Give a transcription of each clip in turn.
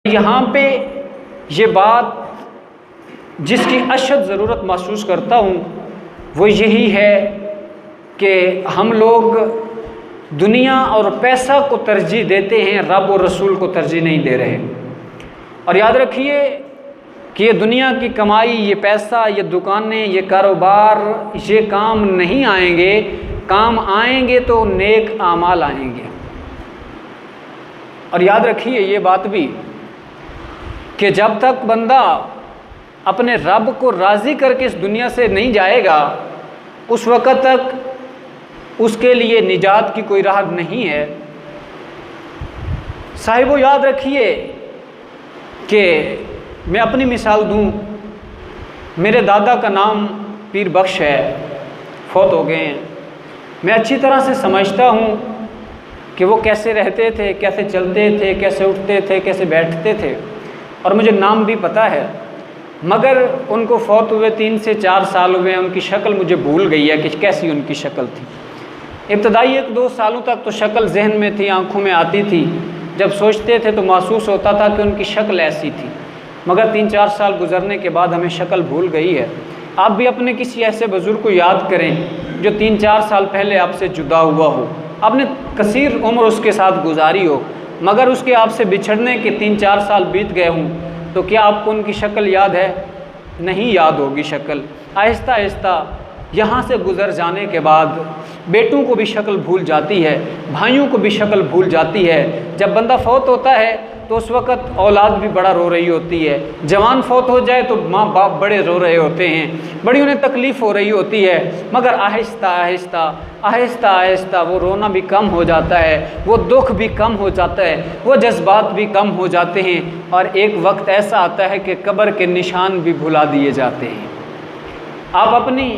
यहाँ पे ये बात जिसकी अशद ज़रूरत महसूस करता हूँ वो यही है कि हम लोग दुनिया और पैसा को तरजीह देते हैं, रब और रसूल को तरजीह नहीं दे रहे। और याद रखिए कि ये दुनिया की कमाई, ये पैसा, ये दुकानें, ये कारोबार, ये काम नहीं आएंगे। काम आएंगे तो नेक आमाल आएंगे। और याद रखिए ये बात भी कि जब तक बंदा अपने रब को राज़ी करके इस दुनिया से नहीं जाएगा, उस वक़्त तक उसके लिए निजात की कोई राह नहीं है। साहिबो याद रखिए कि मैं अपनी मिसाल दूं, मेरे दादा का नाम पीर बख्श है, फौत हो गए हैं। मैं अच्छी तरह से समझता हूं कि वो कैसे रहते थे, कैसे चलते थे, कैसे उठते थे, कैसे बैठते थे, और मुझे नाम भी पता है। मगर उनको फौत हुए 3 से 4 साल हुए, उनकी शक्ल मुझे भूल गई है कि कैसी उनकी शक्ल थी। इब्तदाई 1-2 सालों तक तो शक्ल जहन में थी, आंखों में आती थी। जब सोचते थे तो महसूस होता था कि उनकी शक्ल ऐसी थी। मगर 3-4 साल गुजरने के बाद हमें शक्ल भूल गई है। आप भी अपने किसी ऐसे बुज़ुर्ग को याद करें जो 3-4 साल पहले आपसे जुदा हुआ हो, आपने कसीर उम्र उसके साथ गुजारी हो, मगर उसके आपसे बिछड़ने के 3-4 साल बीत गए हों, तो क्या आपको उनकी शक्ल याद है? नहीं याद होगी शक्ल। आहिस्ता आहिस्ता यहाँ से गुज़र जाने के बाद बेटों को भी शक्ल भूल जाती है, भाइयों को भी शक्ल भूल जाती है। जब बंदा फौत होता है तो उस वक़्त औलाद भी बड़ा रो रही होती है। जवान फौत हो जाए तो माँ बाप बड़े रो रहे होते हैं, बड़ी उन्हें तकलीफ़ हो रही होती है। मगर आहिस्ता आहिस्ता आहिस्ता आहिस्ता वो रोना भी कम हो जाता है, वो दुख भी कम हो जाता है, वो जज्बात भी कम हो जाते हैं। और एक वक्त ऐसा आता है कि कब्र के निशान भी भुला दिए जाते हैं। आप अपनी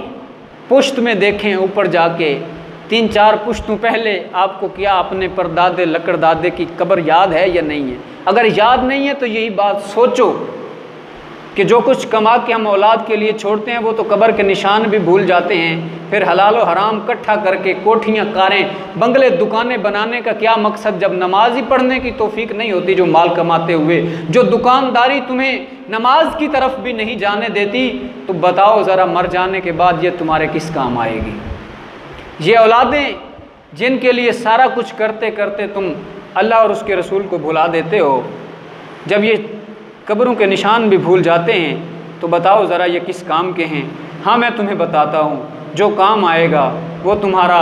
पुश्त में देखें, ऊपर जाके 3-4 पुश्तों पहले आपको क्या अपने परदादे लकड़दादे की कब्र याद है या नहीं है? अगर याद नहीं है तो यही बात सोचो कि जो कुछ कमा के हम औलाद के लिए छोड़ते हैं वो तो कब्र के निशान भी भूल जाते हैं। फिर हलाल व हराम इकट्ठा करके कोठियाँ, कारें, बंगले, दुकानें बनाने का क्या मकसद जब नमाज ही पढ़ने की तौफीक नहीं होती? जो माल कमाते हुए, जो दुकानदारी तुम्हें नमाज की तरफ भी नहीं जाने देती, तो बताओ ज़रा मर जाने के बाद ये तुम्हारे किस काम आएगी? ये औलादें जिनके लिए सारा कुछ करते करते तुम अल्लाह और उसके रसूल को भुला देते हो, जब ये कब्रों के निशान भी भूल जाते हैं तो बताओ ज़रा ये किस काम के हैं? हाँ, मैं तुम्हें बताता हूँ, जो काम आएगा वो तुम्हारा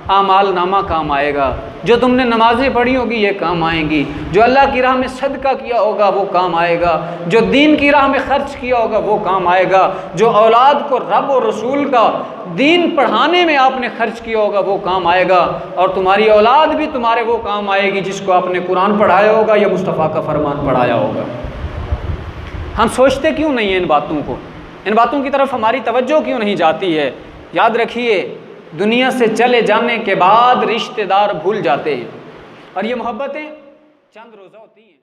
आमाल नामा काम आएगा। जो तुमने नमाज़ें पढ़ी होगी ये काम आएंगी, जो अल्लाह की राह में सदका किया होगा वो काम आएगा, जो दीन की राह में खर्च किया होगा वो काम आएगा, जो औलाद को रब और रसूल का दीन पढ़ाने में आपने खर्च किया होगा वो काम आएगा। और तुम्हारी औलाद भी तुम्हारे वो काम आएगी जिसको आपने कुरान पढ़ाया होगा या मुस्तफ़ा का फरमान पढ़ाया होगा। हम सोचते क्यों नहीं हैं इन बातों को? इन बातों की तरफ हमारी तवज्जो क्यों नहीं जाती है? याद रखिए, दुनिया से चले जाने के बाद रिश्तेदार भूल जाते हैं, और ये मोहब्बतें चंद रोज़ा होती हैं।